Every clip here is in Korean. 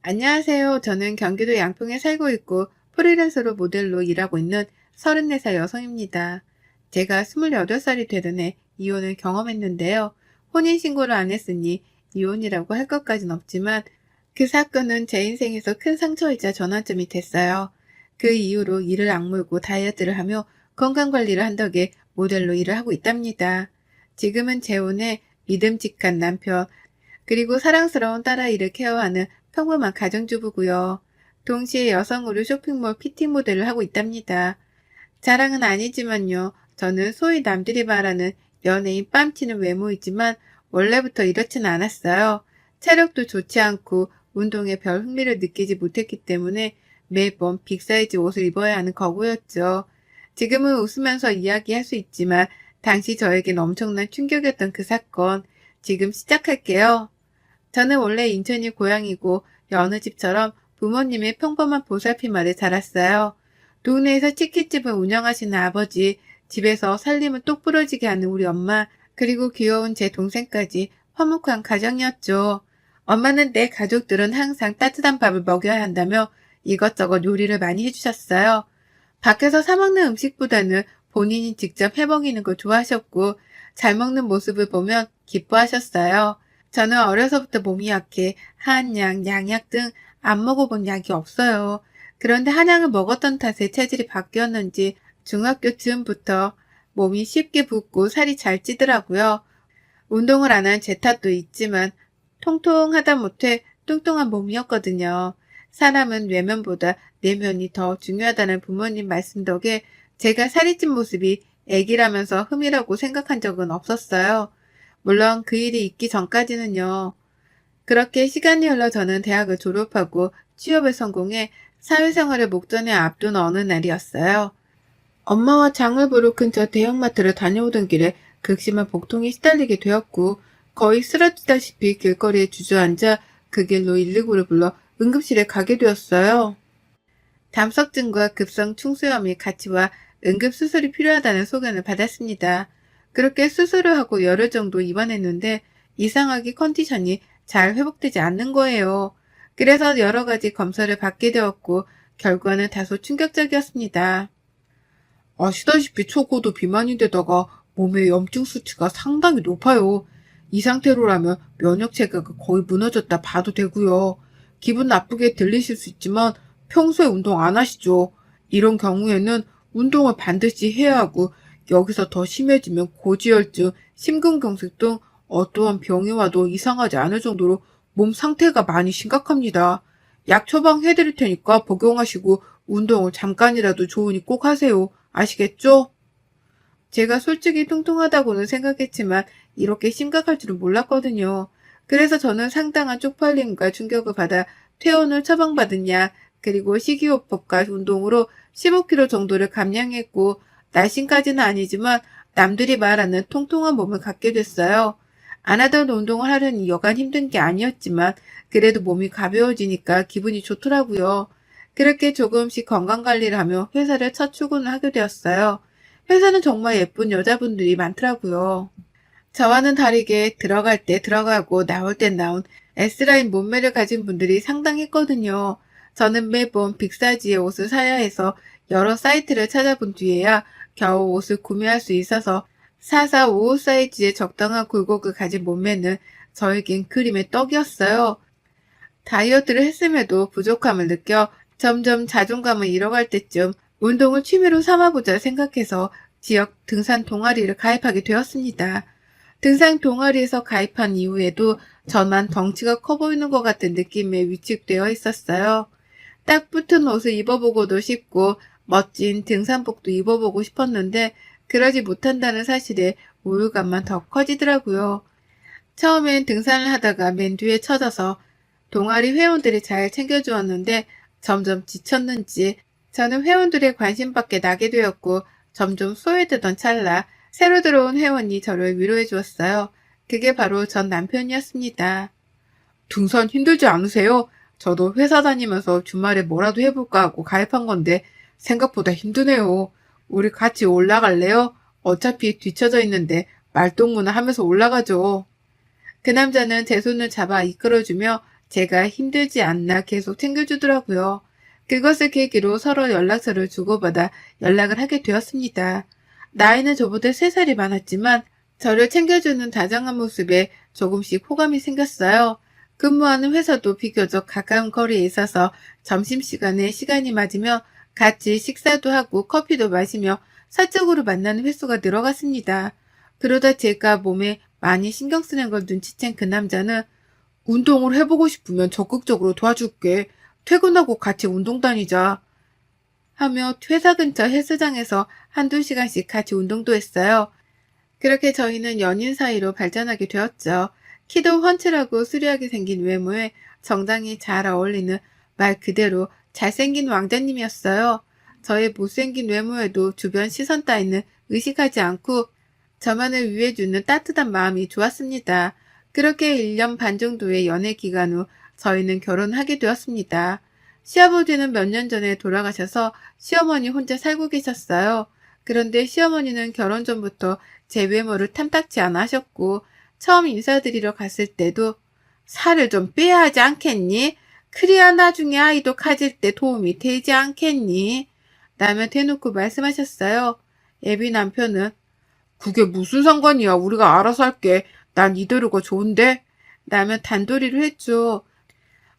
안녕하세요. 저는 경기도 양평에 살고 있고 프리랜서로 모델로 일하고 있는 34살 여성입니다. 제가 28살이 되던 해 이혼을 경험했는데요. 혼인신고를 안 했으니 이혼이라고 할 것까진 없지만 그 사건은 제 인생에서 큰 상처이자 전환점이 됐어요. 그 이후로 이를 악물고 다이어트를 하며 건강관리를 한 덕에 모델로 일을 하고 있답니다. 지금은 재혼해 믿음직한 남편, 그리고 사랑스러운 딸아이를 케어하는 평범한 가정주부고요. 동시에 여성의류 쇼핑몰 PT 모델을 하고 있답니다. 자랑은 아니지만요. 저는 소위 남들이 말하는 연예인 뺨치는 외모이지만 원래부터 이렇지는 않았어요. 체력도 좋지 않고 운동에 별 흥미를 느끼지 못했기 때문에 매번 빅사이즈 옷을 입어야 하는 거구였죠. 지금은 웃으면서 이야기할 수 있지만 당시 저에겐 엄청난 충격이었던 그 사건. 지금 시작할게요. 저는 원래 인천이 고향이고 여느 집처럼 부모님의 평범한 보살핌 아래 자랐어요. 동네에서 치킨집을 운영하시는 아버지, 집에서 살림을 똑부러지게 하는 우리 엄마, 그리고 귀여운 제 동생까지 화목한 가정이었죠. 엄마는 내 가족들은 항상 따뜻한 밥을 먹여야 한다며 이것저것 요리를 많이 해주셨어요. 밖에서 사 먹는 음식보다는 본인이 직접 해 먹이는 걸 좋아하셨고 잘 먹는 모습을 보면 기뻐하셨어요. 저는 어려서부터 몸이 약해 한약, 양약 등 안 먹어본 약이 없어요. 그런데 한약을 먹었던 탓에 체질이 바뀌었는지 중학교 즈음부터 몸이 쉽게 붓고 살이 잘 찌더라고요. 운동을 안 한 제 탓도 있지만 통통하다 못해 뚱뚱한 몸이었거든요. 사람은 외면보다 내면이 더 중요하다는 부모님 말씀 덕에 제가 살이 찐 모습이 애기라면서 흠이라고 생각한 적은 없었어요. 물론 그 일이 있기 전까지는요. 그렇게 시간이 흘러 저는 대학을 졸업하고 취업에 성공해 사회생활을 목전에 앞둔 어느 날이었어요. 엄마와 장을 보러 근처 대형마트를 다녀오던 길에 극심한 복통에 시달리게 되었고 거의 쓰러지다시피 길거리에 주저앉아 그 길로 119를 불러 응급실에 가게 되었어요. 담석증과 급성 충수염이 같이 와 응급수술이 필요하다는 소견을 받았습니다. 그렇게 수술을 하고 열흘 정도 입원했는데 이상하게 컨디션이 잘 회복되지 않는 거예요. 그래서 여러 가지 검사를 받게 되었고 결과는 다소 충격적이었습니다. 아시다시피 초고도 비만인데다가 몸의 염증 수치가 상당히 높아요. 이 상태로라면 면역 체계가 거의 무너졌다 봐도 되고요. 기분 나쁘게 들리실 수 있지만 평소에 운동 안 하시죠? 이런 경우에는 운동을 반드시 해야 하고 여기서 더 심해지면 고지혈증, 심근경색 등 어떠한 병이 와도 이상하지 않을 정도로 몸 상태가 많이 심각합니다. 약 처방해드릴 테니까 복용하시고 운동을 잠깐이라도 좋으니 꼭 하세요. 아시겠죠? 제가 솔직히 뚱뚱하다고는 생각했지만 이렇게 심각할 줄은 몰랐거든요. 그래서 저는 상당한 쪽팔림과 충격을 받아 퇴원을 처방받은 약, 그리고 식이요법과 운동으로 15kg 정도를 감량했고 날씬까지는 아니지만 남들이 말하는 통통한 몸을 갖게 됐어요. 안 하던 운동을 하려니 여간 힘든 게 아니었지만 그래도 몸이 가벼워지니까 기분이 좋더라고요. 그렇게 조금씩 건강관리를 하며 회사를 첫 출근을 하게 되었어요. 회사는 정말 예쁜 여자분들이 많더라고요. 저와는 다르게 들어갈 때 들어가고 나올 때 나온 S라인 몸매를 가진 분들이 상당했거든요. 저는 매번 빅사이즈의 옷을 사야 해서 여러 사이트를 찾아본 뒤에야 겨우 옷을 구매할 수 있어서 4455 사이즈의 적당한 굴곡을 가진 몸매는 저에겐 그림의 떡이었어요. 다이어트를 했음에도 부족함을 느껴 점점 자존감을 잃어갈 때쯤 운동을 취미로 삼아보자 생각해서 지역 등산 동아리를 가입하게 되었습니다. 등산 동아리에서 가입한 이후에도 저만 덩치가 커 보이는 것 같은 느낌에 위축되어 있었어요. 딱 붙은 옷을 입어보고도 싶고 멋진 등산복도 입어보고 싶었는데 그러지 못한다는 사실에 우울감만 더 커지더라고요. 처음엔 등산을 하다가 맨 뒤에 처져서 동아리 회원들이 잘 챙겨주었는데 점점 지쳤는지 저는 회원들의 관심밖에 나게 되었고 점점 소외되던 찰나 새로 들어온 회원이 저를 위로해 주었어요. 그게 바로 전 남편이었습니다. 등산 힘들지 않으세요? 저도 회사 다니면서 주말에 뭐라도 해볼까 하고 가입한 건데 생각보다 힘드네요. 우리 같이 올라갈래요? 어차피 뒤쳐져 있는데 말동무나 하면서 올라가죠. 그 남자는 제 손을 잡아 이끌어주며 제가 힘들지 않나 계속 챙겨주더라고요. 그것을 계기로 서로 연락처를 주고받아 연락을 하게 되었습니다. 나이는 저보다 3살이 많았지만 저를 챙겨주는 다정한 모습에 조금씩 호감이 생겼어요. 근무하는 회사도 비교적 가까운 거리에 있어서 점심시간에 시간이 맞으며 같이 식사도 하고 커피도 마시며 사적으로 만나는 횟수가 늘어갔습니다. 그러다 제가 몸에 많이 신경 쓰는 걸 눈치챈 그 남자는 운동을 해보고 싶으면 적극적으로 도와줄게. 퇴근하고 같이 운동 다니자. 하며 회사 근처 헬스장에서 한두 시간씩 같이 운동도 했어요. 그렇게 저희는 연인 사이로 발전하게 되었죠. 키도 훤칠하고 수려하게 생긴 외모에 정장이 잘 어울리는 말 그대로 잘생긴 왕자님이었어요. 저의 못생긴 외모에도 주변 시선 따위는 의식하지 않고 저만을 위해주는 따뜻한 마음이 좋았습니다. 그렇게 1년 반 정도의 연애 기간 후 저희는 결혼하게 되었습니다. 시아버지는 몇 년 전에 돌아가셔서 시어머니 혼자 살고 계셨어요. 그런데 시어머니는 결혼 전부터 제 외모를 탐탁치 않아 하셨고 처음 인사드리러 갔을 때도 살을 좀 빼야 하지 않겠니? 그래야 나중에 아이도 가질 때 도움이 되지 않겠니? 라며 대놓고 말씀하셨어요. 애비 남편은 그게 무슨 상관이야. 우리가 알아서 할게. 난 이대로가 좋은데? 라며 단도리를 했죠.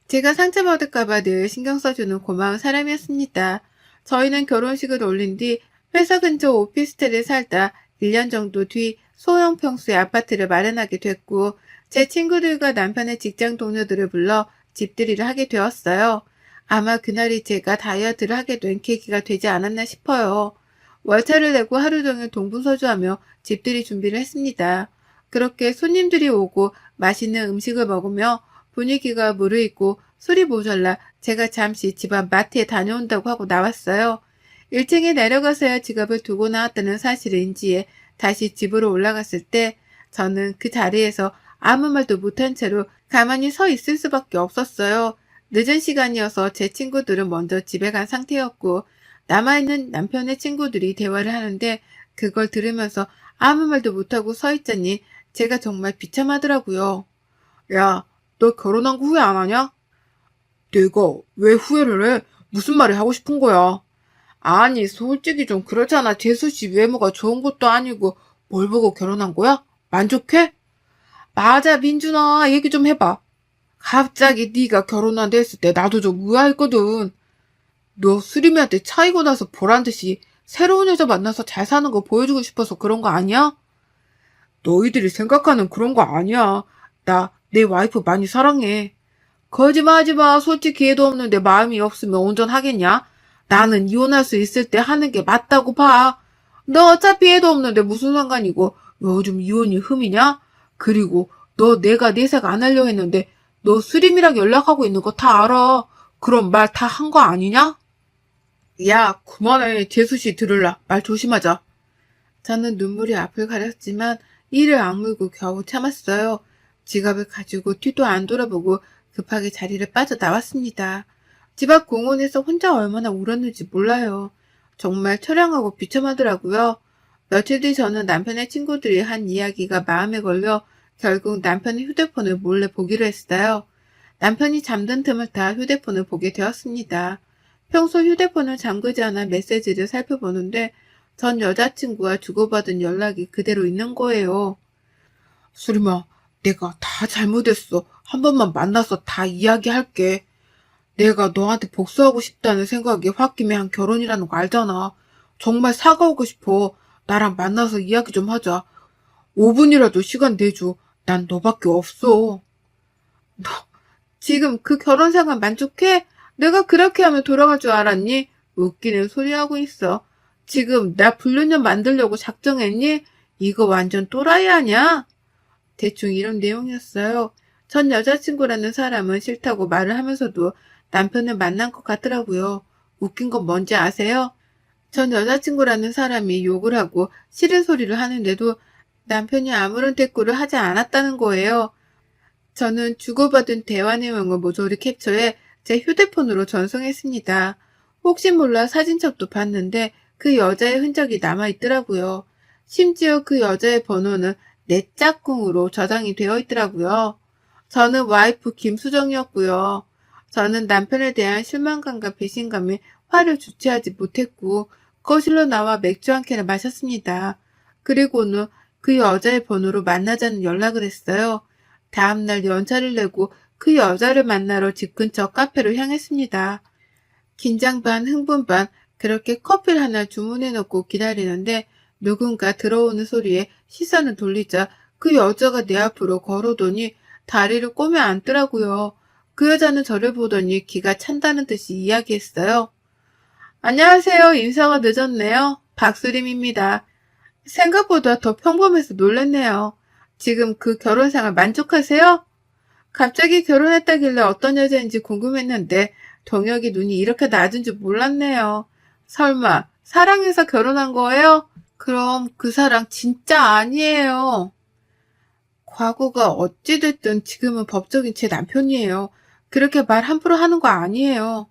제가 상처받을까봐 늘 신경 써주는 고마운 사람이었습니다. 저희는 결혼식을 올린 뒤 회사 근처 오피스텔에 살다 1년 정도 뒤 소형 평수의 아파트를 마련하게 됐고 제 친구들과 남편의 직장 동료들을 불러 집들이를 하게 되었어요. 아마 그날이 제가 다이어트를 하게 된 계기가 되지 않았나 싶어요. 월차를 내고 하루 종일 동분서주하며 집들이 준비를 했습니다. 그렇게 손님들이 오고 맛있는 음식을 먹으며 분위기가 무르익고 술이 모자라 제가 잠시 집 앞 마트에 다녀온다고 하고 나왔어요. 1층에 내려가서야 지갑을 두고 나왔다는 사실을 인지해 다시 집으로 올라갔을 때 저는 그 자리에서 아무 말도 못한 채로 가만히 서 있을 수밖에 없었어요. 늦은 시간이어서 제 친구들은 먼저 집에 간 상태였고 남아있는 남편의 친구들이 대화를 하는데 그걸 들으면서 아무 말도 못하고 서 있자니 제가 정말 비참하더라고요. 야, 너 결혼한 거 후회 안 하냐? 내가 왜 후회를 해? 무슨 말이 하고 싶은 거야? 아니, 솔직히 좀 그렇잖아. 재수씨 외모가 좋은 것도 아니고 뭘 보고 결혼한 거야? 만족해? 맞아, 민준아. 얘기 좀 해봐. 갑자기 네가 결혼한다 했을 때 나도 좀 의아했거든. 너 수림이한테 차이고 나서 보란 듯이 새로운 여자 만나서 잘 사는 거 보여주고 싶어서 그런 거 아니야? 너희들이 생각하는 그런 거 아니야. 나 내 와이프 많이 사랑해. 거짓말하지 마. 솔직히 애도 없는데 마음이 없으면 온전하겠냐? 나는 이혼할 수 있을 때 하는 게 맞다고 봐. 너 어차피 애도 없는데 무슨 상관이고 요즘 이혼이 흠이냐? 그리고 너 내가 내색 안 하려 했는데 너 수림이랑 연락하고 있는 거 다 알아. 그럼 말 다 한 거 아니냐? 야, 그만해. 재수씨 들을라. 말 조심하자. 저는 눈물이 앞을 가렸지만 이를 악물고 겨우 참았어요. 지갑을 가지고 뒤도 안 돌아보고 급하게 자리를 빠져나왔습니다. 집 앞 공원에서 혼자 얼마나 울었는지 몰라요. 정말 처량하고 비참하더라고요. 며칠 뒤 저는 남편의 친구들이 한 이야기가 마음에 걸려 결국 남편의 휴대폰을 몰래 보기로 했어요. 남편이 잠든 틈을 타 휴대폰을 보게 되었습니다. 평소 휴대폰을 잠그지 않아 메시지를 살펴보는데 전 여자친구와 주고받은 연락이 그대로 있는 거예요. 수림아, 내가 다 잘못했어. 한 번만 만나서 다 이야기할게. 내가 너한테 복수하고 싶다는 생각에 홧김에 한 결혼이라는 거 알잖아. 정말 사과하고 싶어. 나랑 만나서 이야기 좀 하자. 5분이라도 시간 내줘. 난 너밖에 없어. 너 지금 그 결혼 생활 만족해? 내가 그렇게 하면 돌아갈 줄 알았니? 웃기는 소리 하고 있어. 지금 나 불륜녀 만들려고 작정했니? 이거 완전 또라이 아니야? 대충 이런 내용이었어요. 전 여자친구라는 사람은 싫다고 말을 하면서도 남편을 만난 것 같더라고요. 웃긴 건 뭔지 아세요? 전 여자친구라는 사람이 욕을 하고 싫은 소리를 하는데도 남편이 아무런 대꾸를 하지 않았다는 거예요. 저는 주고받은 대화 내용을 모조리 캡처해 제 휴대폰으로 전송했습니다. 혹시 몰라 사진첩도 봤는데 그 여자의 흔적이 남아있더라고요. 심지어 그 여자의 번호는 내 짝꿍으로 저장이 되어 있더라고요. 저는 와이프 김수정이었고요. 저는 남편에 대한 실망감과 배신감에 화를 주체하지 못했고 거실로 나와 맥주 한 캔을 마셨습니다. 그리고는 그 여자의 번호로 만나자는 연락을 했어요. 다음날 연차를 내고 그 여자를 만나러 집 근처 카페로 향했습니다. 긴장 반 흥분 반 그렇게 커피를 하나 주문해 놓고 기다리는데 누군가 들어오는 소리에 시선을 돌리자 그 여자가 내 앞으로 걸어오더니 다리를 꼬며 앉더라고요. 그 여자는 저를 보더니 기가 찬다는 듯이 이야기했어요. 안녕하세요. 인사가 늦었네요. 박수림입니다. 생각보다 더 평범해서 놀랐네요. 지금 그 결혼 생활 만족하세요? 갑자기 결혼했다길래 어떤 여자인지 궁금했는데 동혁이 눈이 이렇게 낮은 줄 몰랐네요. 설마 사랑해서 결혼한 거예요? 그럼 그 사랑 진짜 아니에요. 과거가 어찌됐든 지금은 법적인 제 남편이에요. 그렇게 말 함부로 하는 거 아니에요.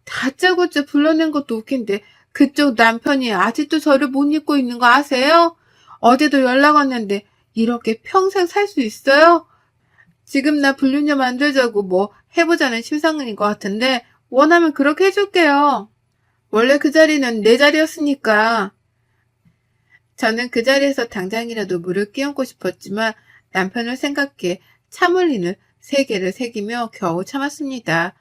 다짜고짜 불러낸 것도 웃긴데 그쪽 남편이 아직도 저를 못 잊고 있는 거 아세요? 어제도 연락 왔는데 이렇게 평생 살 수 있어요? 지금 나 불륜녀 만들자고 뭐 해보자는 심상은인 것 같은데 원하면 그렇게 해줄게요. 원래 그 자리는 내 자리였으니까. 저는 그 자리에서 당장이라도 물을 끼얹고 싶었지만 남편을 생각해 참을리는 세개를 새기며 겨우 참았습니다.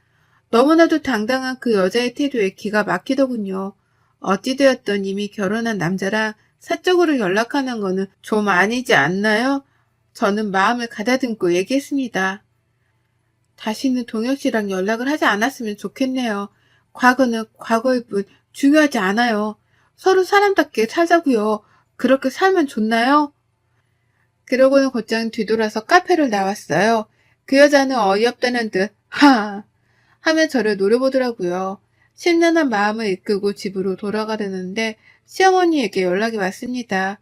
너무나도 당당한 그 여자의 태도에 기가 막히더군요. 어찌되었던 이미 결혼한 남자랑 사적으로 연락하는 거는 좀 아니지 않나요? 저는 마음을 가다듬고 얘기했습니다. 다시는 동혁 씨랑 연락을 하지 않았으면 좋겠네요. 과거는 과거일 뿐 중요하지 않아요. 서로 사람답게 살자고요. 그렇게 살면 좋나요? 그러고는 곧장 뒤돌아서 카페를 나왔어요. 그 여자는 어이없다는 듯 하며 저를 노려보더라고요. 심란한 마음을 이끌고 집으로 돌아가려는데 시어머니에게 연락이 왔습니다.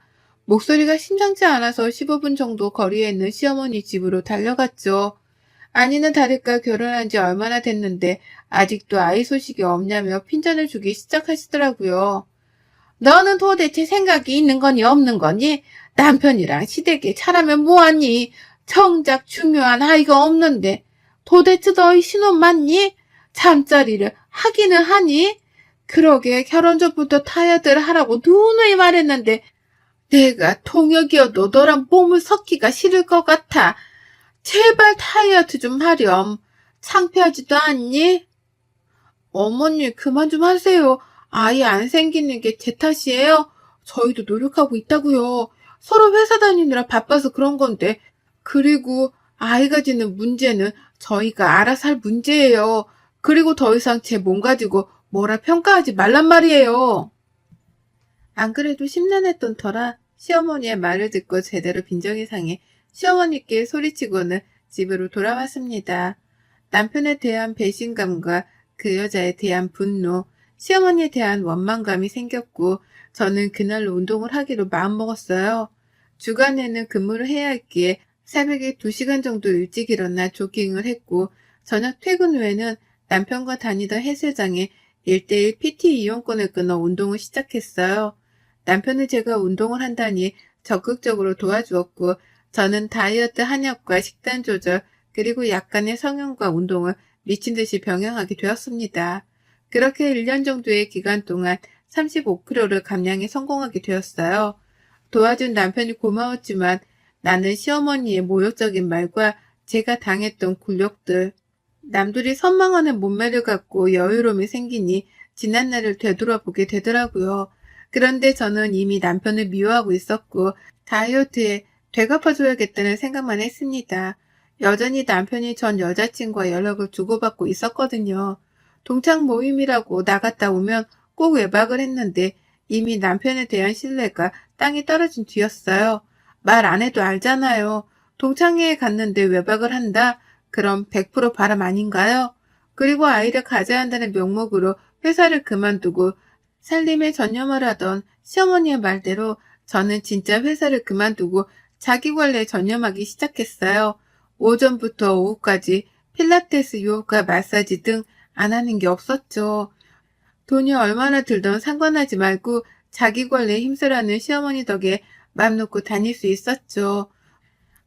목소리가 심상치 않아서 15분 정도 거리에 있는 시어머니 집으로 달려갔죠. 아니는 다를까 결혼한 지 얼마나 됐는데 아직도 아이 소식이 없냐며 핀잔을 주기 시작하시더라고요. 너는 도대체 생각이 있는 거니 없는 거니? 남편이랑 시댁에 차라면 뭐하니? 정작 중요한 아이가 없는데 도대체 너희 신혼 맞니? 잠자리를 하기는 하니? 그러게 결혼 전부터 타이어드를 하라고 누누이 말했는데 내가 통역이어도 너랑 몸을 섞기가 싫을 것 같아. 제발 다이어트 좀 하렴. 창피하지도 않니? 어머니 그만 좀 하세요. 아이 안 생기는 게 제 탓이에요? 저희도 노력하고 있다고요. 서로 회사 다니느라 바빠서 그런 건데. 그리고 아이가 지는 문제는 저희가 알아서 할 문제예요. 그리고 더 이상 제 몸 가지고 뭐라 평가하지 말란 말이에요. 안 그래도 심란했던 터라 시어머니의 말을 듣고 제대로 빈정이 상해 시어머니께 소리치고는 집으로 돌아왔습니다. 남편에 대한 배신감과 그 여자에 대한 분노, 시어머니에 대한 원망감이 생겼고 저는 그날로 운동을 하기로 마음먹었어요. 주간에는 근무를 해야 했기에 새벽에 2시간 정도 일찍 일어나 조깅을 했고 저녁 퇴근 후에는 남편과 다니던 헬스장에 1대1 PT 이용권을 끊어 운동을 시작했어요. 남편은 제가 운동을 한다니 적극적으로 도와주었고 저는 다이어트 한약과 식단 조절 그리고 약간의 성형과 운동을 미친 듯이 병행하게 되었습니다. 그렇게 1년 정도의 기간 동안 35kg를 감량에 성공하게 되었어요. 도와준 남편이 고마웠지만 나는 시어머니의 모욕적인 말과 제가 당했던 굴욕들, 남들이 선망하는 몸매를 갖고 여유로움이 생기니 지난날을 되돌아보게 되더라고요. 그런데 저는 이미 남편을 미워하고 있었고 다이어트에 되갚아줘야겠다는 생각만 했습니다. 여전히 남편이 전 여자친구와 연락을 주고받고 있었거든요. 동창 모임이라고 나갔다 오면 꼭 외박을 했는데 이미 남편에 대한 신뢰가 땅이 떨어진 뒤였어요. 말 안 해도 알잖아요. 동창회에 갔는데 외박을 한다? 그럼 100% 바람 아닌가요? 그리고 아이를 가져야 한다는 명목으로 회사를 그만두고 살림에 전념을 하던 시어머니의 말대로 저는 진짜 회사를 그만두고 자기관리에 전념하기 시작했어요. 오전부터 오후까지 필라테스, 요가, 마사지 등 안 하는 게 없었죠. 돈이 얼마나 들던 상관하지 말고 자기 관리에 힘쓰라는 시어머니 덕에 맘 놓고 다닐 수 있었죠.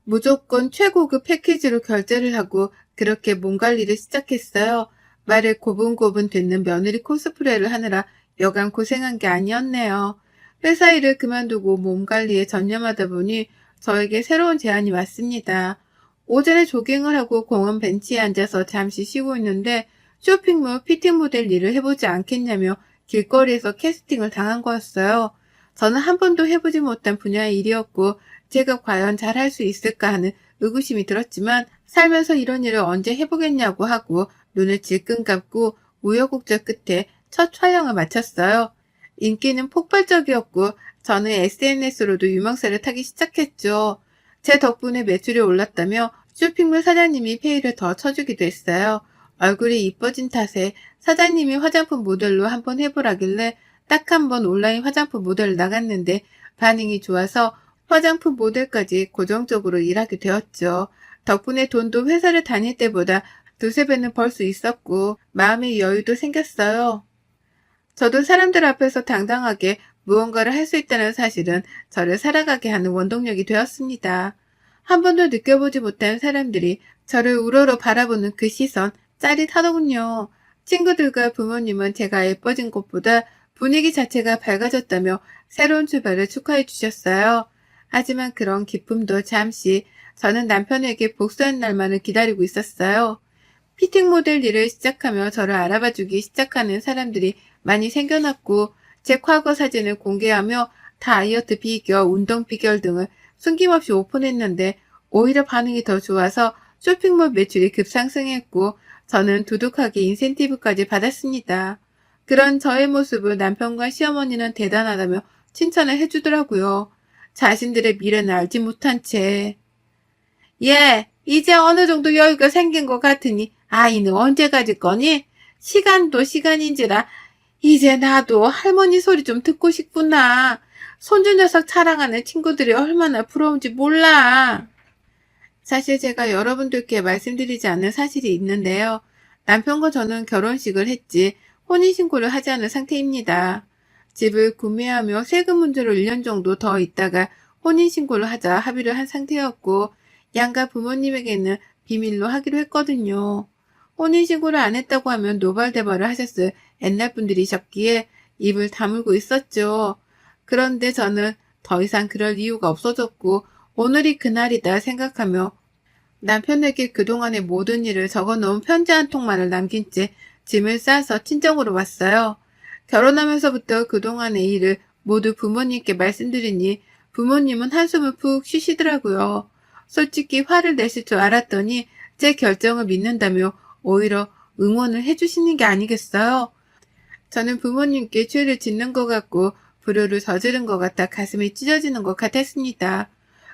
무조건 최고급 패키지로 결제를 하고 그렇게 몸 관리를 시작했어요. 말에 고분고분 듣는 며느리 코스프레를 하느라 여간 고생한 게 아니었네요. 회사 일을 그만두고 몸 관리에 전념하다 보니 저에게 새로운 제안이 왔습니다. 오전에 조깅을 하고 공원 벤치에 앉아서 잠시 쉬고 있는데 쇼핑몰 피팅 모델 일을 해보지 않겠냐며 길거리에서 캐스팅을 당한 거였어요. 저는 한 번도 해보지 못한 분야의 일이었고 제가 과연 잘할 수 있을까 하는 의구심이 들었지만 살면서 이런 일을 언제 해보겠냐고 하고 눈을 질끈 감고 우여곡절 끝에 첫 촬영을 마쳤어요. 인기는 폭발적이었고 저는 SNS로도 유명세를 타기 시작했죠. 제 덕분에 매출이 올랐다며 쇼핑몰 사장님이 페이를 더 쳐주기도 했어요. 얼굴이 이뻐진 탓에 사장님이 화장품 모델로 한번 해보라길래 딱 한 번 온라인 화장품 모델을 나갔는데 반응이 좋아서 화장품 모델까지 고정적으로 일하게 되었죠. 덕분에 돈도 회사를 다닐 때보다 두세 배는 벌 수 있었고 마음의 여유도 생겼어요. 저도 사람들 앞에서 당당하게 무언가를 할 수 있다는 사실은 저를 살아가게 하는 원동력이 되었습니다. 한 번도 느껴보지 못한 사람들이 저를 우러러 바라보는 그 시선 짜릿하더군요. 친구들과 부모님은 제가 예뻐진 것보다 분위기 자체가 밝아졌다며 새로운 출발을 축하해 주셨어요. 하지만 그런 기쁨도 잠시 저는 남편에게 복수한 날만을 기다리고 있었어요. 피팅 모델 일을 시작하며 저를 알아봐주기 시작하는 사람들이 많이 생겨났고 제 과거 사진을 공개하며 다이어트 비결, 운동 비결 등을 숨김없이 오픈했는데 오히려 반응이 더 좋아서 쇼핑몰 매출이 급상승했고 저는 두둑하게 인센티브까지 받았습니다. 그런 저의 모습을 남편과 시어머니는 대단하다며 칭찬을 해주더라고요. 자신들의 미래는 알지 못한 채. 예, 이제 어느 정도 여유가 생긴 것 같으니 아이는 언제 가질 거니? 시간도 시간인지라 이제 나도 할머니 소리 좀 듣고 싶구나. 손주 녀석 자랑하는 친구들이 얼마나 부러운지 몰라. 사실 제가 여러분들께 말씀드리지 않은 사실이 있는데요. 남편과 저는 결혼식을 했지 혼인신고를 하지 않은 상태입니다. 집을 구매하며 세금 문제로 1년 정도 더 있다가 혼인신고를 하자 합의를 한 상태였고 양가 부모님에게는 비밀로 하기로 했거든요. 혼인신고를 안 했다고 하면 노발대발을 하셨을 옛날 분들이셨기에 입을 다물고 있었죠. 그런데 저는 더 이상 그럴 이유가 없어졌고 오늘이 그날이다 생각하며 남편에게 그동안의 모든 일을 적어놓은 편지 한 통만을 남긴 채 짐을 싸서 친정으로 왔어요. 결혼하면서부터 그동안의 일을 모두 부모님께 말씀드리니 부모님은 한숨을 푹 쉬시더라고요. 솔직히 화를 내실 줄 알았더니 제 결정을 믿는다며 오히려 응원을 해주시는 게 아니겠어요? 저는 부모님께 죄를 짓는 것 같고 불효를 저지른 것 같아 가슴이 찢어지는 것 같았습니다.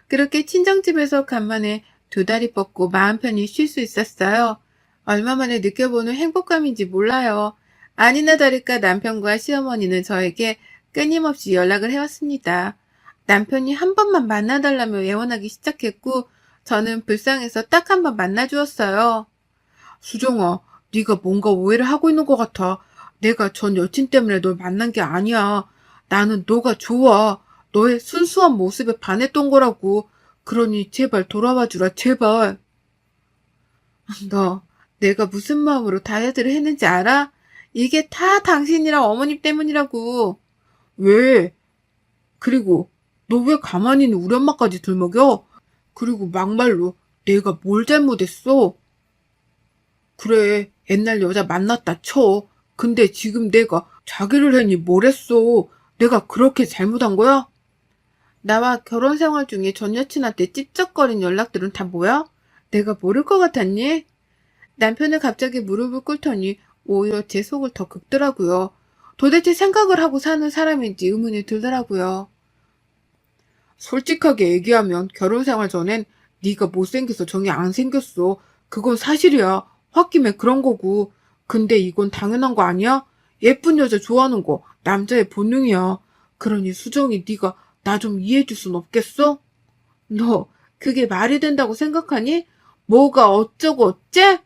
그렇게 친정집에서 간만에 두 다리 뻗고 마음 편히 쉴 수 있었어요. 얼마 만에 느껴보는 행복감인지 몰라요. 아니나 다를까 남편과 시어머니는 저에게 끊임없이 연락을 해왔습니다. 남편이 한 번만 만나달라며 애원하기 시작했고 저는 불쌍해서 딱 한 번 만나주었어요. 수정아, 네가 뭔가 오해를 하고 있는 것 같아. 내가 전 여친 때문에 널 만난 게 아니야. 나는 너가 좋아. 너의 순수한 모습에 반했던 거라고. 그러니 제발 돌아와 주라, 제발. 너, 내가 무슨 마음으로 다이어트를 했는지 알아? 이게 다 당신이랑 어머님 때문이라고. 왜? 그리고 너 왜 가만히 있는 우리 엄마까지 들먹여? 그리고 막말로 내가 뭘 잘못했어? 그래, 옛날 여자 만났다 쳐. 근데 지금 내가 자기를 했니 뭘 했어? 내가 그렇게 잘못한 거야? 나와 결혼 생활 중에 전 여친한테 찝쩍거린 연락들은 다 뭐야? 내가 모를 것 같았니? 남편은 갑자기 무릎을 꿇더니 오히려 제 속을 더 긁더라고요. 도대체 생각을 하고 사는 사람인지 의문이 들더라고요. 솔직하게 얘기하면 결혼 생활 전엔 네가 못생겨서 정이 안 생겼어. 그건 사실이야. 홧김에 그런 거고. 근데 이건 당연한 거 아니야? 예쁜 여자 좋아하는 거 남자의 본능이야. 그러니 수정이 네가 나 좀 이해해줄 순 없겠어? 너 그게 말이 된다고 생각하니? 뭐가 어쩌고 어째?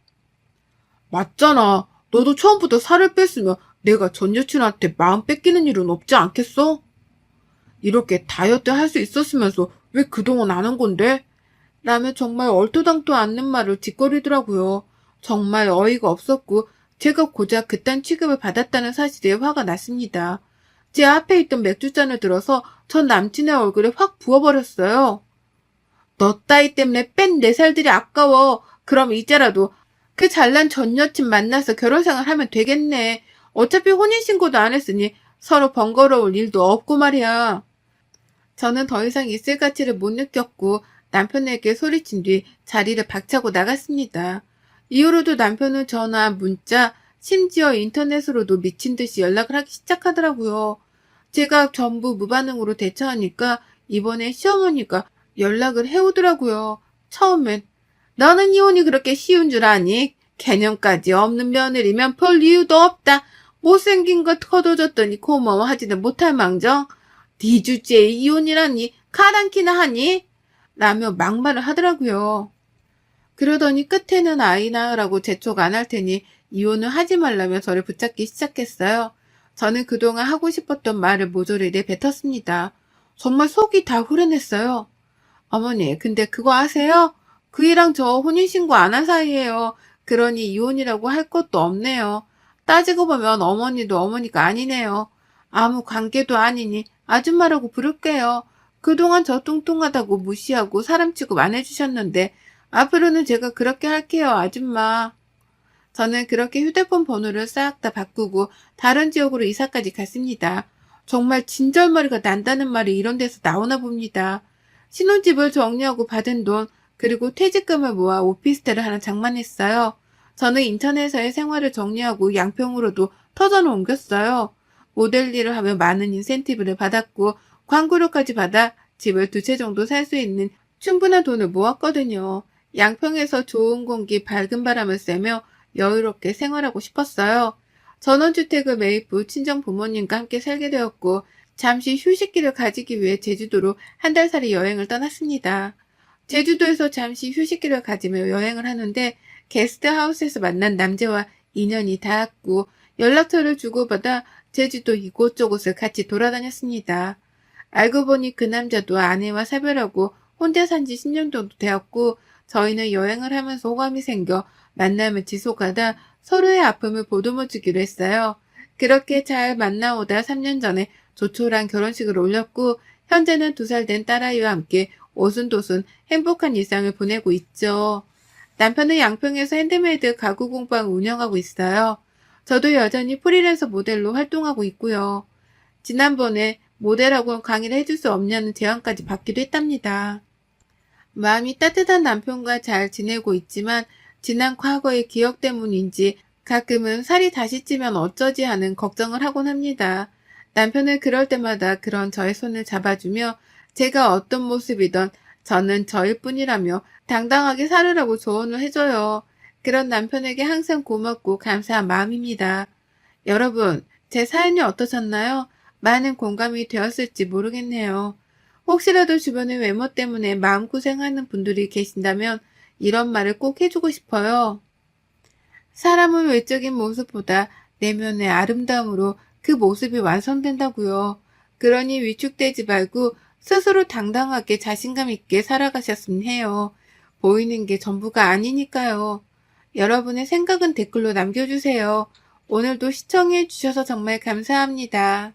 맞잖아. 너도 처음부터 살을 뺐으면 내가 전 여친한테 마음 뺏기는 일은 없지 않겠어? 이렇게 다이어트 할 수 있었으면서 왜 그동안 안 한 건데? 라며 정말 얼토당토 않는 말을 짓거리더라고요. 정말 어이가 없었고 제가 고작 그딴 취급을 받았다는 사실에 화가 났습니다. 제 앞에 있던 맥주잔을 들어서 전 남친의 얼굴에 확 부어버렸어요. 너 따위 때문에 뺀 내 살들이 아까워. 그럼 이제라도 그 잘난 전 여친 만나서 결혼생활 하면 되겠네. 어차피 혼인신고도 안 했으니 서로 번거로울 일도 없고 말이야. 저는 더 이상 있을 가치를 못 느꼈고 남편에게 소리친 뒤 자리를 박차고 나갔습니다. 이후로도 남편은 전화, 문자, 심지어 인터넷으로도 미친 듯이 연락을 하기 시작하더라고요. 제가 전부 무반응으로 대처하니까 이번에 시어머니가 연락을 해오더라고요. 처음엔 너는 이혼이 그렇게 쉬운 줄 아니? 개념까지 없는 며느리면 별 이유도 없다. 못생긴 것 거둬줬더니 고마워하지는 못할 망정. 네 주제에 이혼이라니 가당키나 하니? 라며 막말을 하더라고요. 그러더니 끝에는 아이 낳으라고 재촉 안 할 테니 이혼을 하지 말라며 저를 붙잡기 시작했어요. 저는 그동안 하고 싶었던 말을 모조리 내뱉었습니다. 정말 속이 다 후련했어요. 어머니, 근데 그거 아세요? 그이랑 저 혼인신고 안 한 사이예요. 그러니 이혼이라고 할 것도 없네요. 따지고 보면 어머니도 어머니가 아니네요. 아무 관계도 아니니 아줌마라고 부를게요. 그동안 저 뚱뚱하다고 무시하고 사람 취급 안 해주셨는데 앞으로는 제가 그렇게 할게요, 아줌마. 저는 그렇게 휴대폰 번호를 싹 다 바꾸고 다른 지역으로 이사까지 갔습니다. 정말 진절머리가 난다는 말이 이런 데서 나오나 봅니다. 신혼집을 정리하고 받은 돈, 그리고 퇴직금을 모아 오피스텔을 하나 장만했어요. 저는 인천에서의 생활을 정리하고 양평으로도 터전을 옮겼어요. 모델 일을 하며 많은 인센티브를 받았고 광고료까지 받아 집을 2채 정도 살 수 있는 충분한 돈을 모았거든요. 양평에서 좋은 공기, 밝은 바람을 쐬며 여유롭게 생활하고 싶었어요. 전원주택을 매입 후 친정 부모님과 함께 살게 되었고 잠시 휴식기를 가지기 위해 제주도로 한 달살이 여행을 떠났습니다. 제주도에서 잠시 휴식기를 가지며 여행을 하는데 게스트하우스에서 만난 남자와 인연이 닿았고 연락처를 주고받아 제주도 이곳저곳을 같이 돌아다녔습니다. 알고 보니 그 남자도 아내와 사별하고 혼자 산 지 10년 정도 되었고 저희는 여행을 하면서 호감이 생겨 만남을 지속하다 서로의 아픔을 보듬어주기로 했어요. 그렇게 잘 만나오다 3년 전에 조촐한 결혼식을 올렸고 현재는 2살 된 딸아이와 함께 오순도순 행복한 일상을 보내고 있죠. 남편은 양평에서 핸드메이드 가구 공방을 운영하고 있어요. 저도 여전히 프리랜서 모델로 활동하고 있고요. 지난번에 모델학원 강의를 해줄 수 없냐는 제안까지 받기도 했답니다. 마음이 따뜻한 남편과 잘 지내고 있지만 지난 과거의 기억 때문인지 가끔은 살이 다시 찌면 어쩌지 하는 걱정을 하곤 합니다. 남편은 그럴 때마다 그런 저의 손을 잡아주며 제가 어떤 모습이든 저는 저일 뿐이라며 당당하게 살으라고 조언을 해줘요. 그런 남편에게 항상 고맙고 감사한 마음입니다. 여러분, 제 사연이 어떠셨나요? 많은 공감이 되었을지 모르겠네요. 혹시라도 주변의 외모 때문에 마음고생하는 분들이 계신다면 이런 말을 꼭 해주고 싶어요. 사람은 외적인 모습보다 내면의 아름다움으로 그 모습이 완성된다고요. 그러니 위축되지 말고 스스로 당당하게 자신감 있게 살아가셨으면 해요. 보이는 게 전부가 아니니까요. 여러분의 생각은 댓글로 남겨주세요. 오늘도 시청해 주셔서 정말 감사합니다.